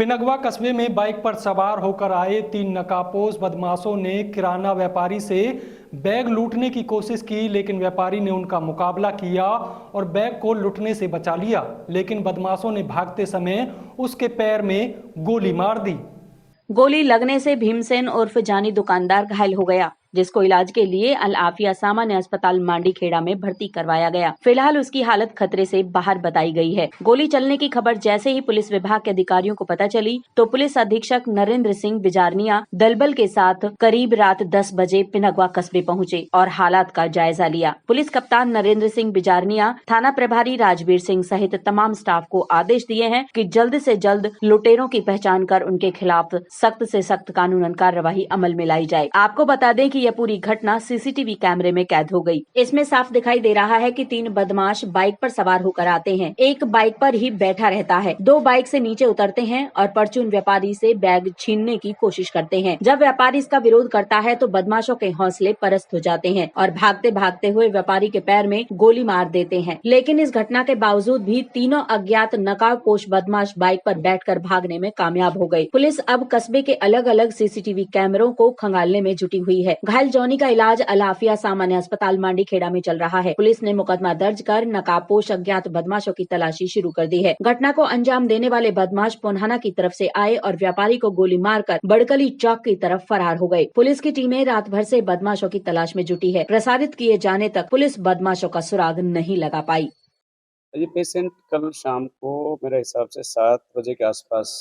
पिनगवा कस्बे में बाइक पर सवार होकर आए 3 नकाबपोश बदमाशों ने किराना व्यापारी से बैग लूटने की कोशिश की, लेकिन व्यापारी ने उनका मुकाबला किया और बैग को लूटने से बचा लिया। लेकिन बदमाशों ने भागते समय उसके पैर में गोली मार दी। गोली लगने से भीमसेन उर्फ जानी दुकानदार घायल हो गया, जिसको इलाज के लिए अल आफिया सामान्य अस्पताल मांडीखेड़ा में भर्ती करवाया गया। फिलहाल उसकी हालत खतरे से बाहर बताई गई है। गोली चलने की खबर जैसे ही पुलिस विभाग के अधिकारियों को पता चली तो पुलिस अधीक्षक नरेंद्र सिंह बिजारनिया दलबल के साथ करीब रात 10 बजे पिनगवा कस्बे पहुंचे और हालात का जायजा लिया। पुलिस कप्तान नरेंद्र सिंह बिजारनिया, थाना प्रभारी राजवीर सिंह सहित तमाम स्टाफ को आदेश दिए हैं कि जल्द से जल्द लुटेरों की पहचान कर उनके खिलाफ सख्त से सख्त कानूनन कार्रवाई अमल में लाई जाए। आपको बता दें कि यह पूरी घटना सीसीटीवी कैमरे में कैद हो गई। इसमें साफ दिखाई दे रहा है कि 3 बदमाश बाइक पर सवार होकर आते हैं। एक बाइक पर ही बैठा रहता है, 2 बाइक से नीचे उतरते हैं और परचून व्यापारी से बैग छीनने की कोशिश करते हैं। जब व्यापारी इसका विरोध करता है तो बदमाशों के हौसले पस्त हो जाते हैं और भागते भागते हुए व्यापारी के पैर में गोली मार देते हैं। लेकिन इस घटना के बावजूद भी तीनों अज्ञात नकाबपोश बदमाश बाइक पर बैठकर भागने में कामयाब हो गए। पुलिस अब कस्बे के अलग अलग सीसीटीवी कैमरों को खंगालने में जुटी हुई है। घायल जॉनी का इलाज अल आफिया सामान्य अस्पताल मांडीखेड़ा में चल रहा है। पुलिस ने मुकदमा दर्ज कर नकाबपोश अज्ञात बदमाशों की तलाशी शुरू कर दी है। घटना को अंजाम देने वाले बदमाश पुन्हाना की तरफ से आए और व्यापारी को गोली मारकर बड़कली चौक की तरफ फरार हो गए। पुलिस की टीमें रात भर से बदमाशों की तलाश में जुटी है। प्रसारित किए जाने तक पुलिस बदमाशों का सुराग नहीं लगा पाई। ये पेशेंट कल शाम को मेरे हिसाब से 7 बजे के आसपास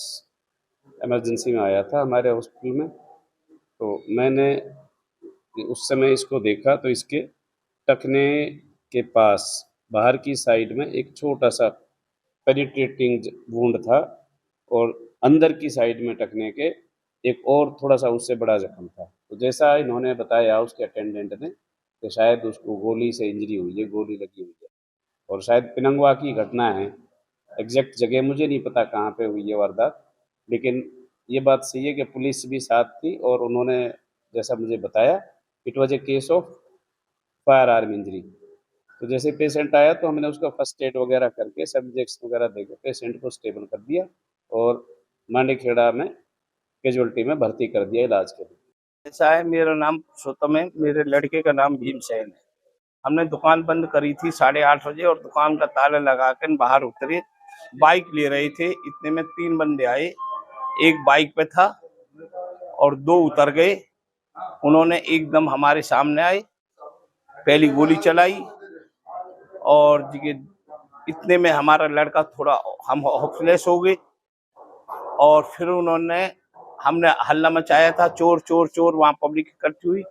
इमरजेंसी में आया था हमारे हॉस्पिटल में। तो मैंने उस समय इसको देखा तो इसके टखने के पास बाहर की साइड में एक छोटा सा पेनिट्रेटिंग वुंड था और अंदर की साइड में टखने के एक और थोड़ा सा उससे बड़ा जख्म था। तो जैसा इन्होंने बताया उसके अटेंडेंट ने कि शायद उसको गोली से इंजरी हुई है, गोली लगी हुई है और शायद पिनगवा की घटना है। एग्जैक्ट जगह मुझे नहीं पता कहाँ पे हुई है वारदात, लेकिन ये बात सही है कि पुलिस भी साथ थी और उन्होंने जैसा मुझे बताया it was a case of fire arm injury. तो जैसे पेशेंट आया तो हमने उसका फर्स्ट एड वगैरह करके सब इंजेक्शन वगैरह देकर पेशेंट को स्टेबल कर दिया और मांडीखेड़ा में कैजुअल्टी में भर्ती कर दिया इलाज के लिए। ऐसा है, मेरा नाम पुरुषोत्तम है, मेरे लड़के का नाम भीमसेन है। हमने दुकान बंद करी थी 8:30 बजे और दुकान का ताला लगा कर बाहर उतरे, बाइक ले रहे थे। इतने में 3 बंदे आए, एक बाइक पे था और 2 उतर गए। उन्होंने एकदम हमारे सामने आए, पहली गोली चलाई और इतने में हमारा लड़का थोड़ा हम होपलेस हो गए और फिर हमने हल्ला मचाया था, चोर चोर चोर, वहां पब्लिक इकट्ठी हुई।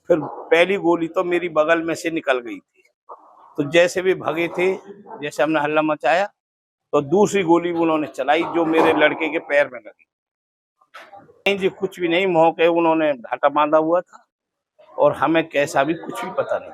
फिर पहली गोली तो मेरी बगल में से निकल गई थी, तो जैसे भी भगे थे, जैसे हमने हल्ला मचाया तो दूसरी गोली उन्होंने चलाई जो मेरे लड़के के पैर में लगी। नहीं जी, कुछ भी नहीं, मौके उन्होंने घाटा बांधा हुआ था और हमें कैसा भी कुछ भी पता नहीं।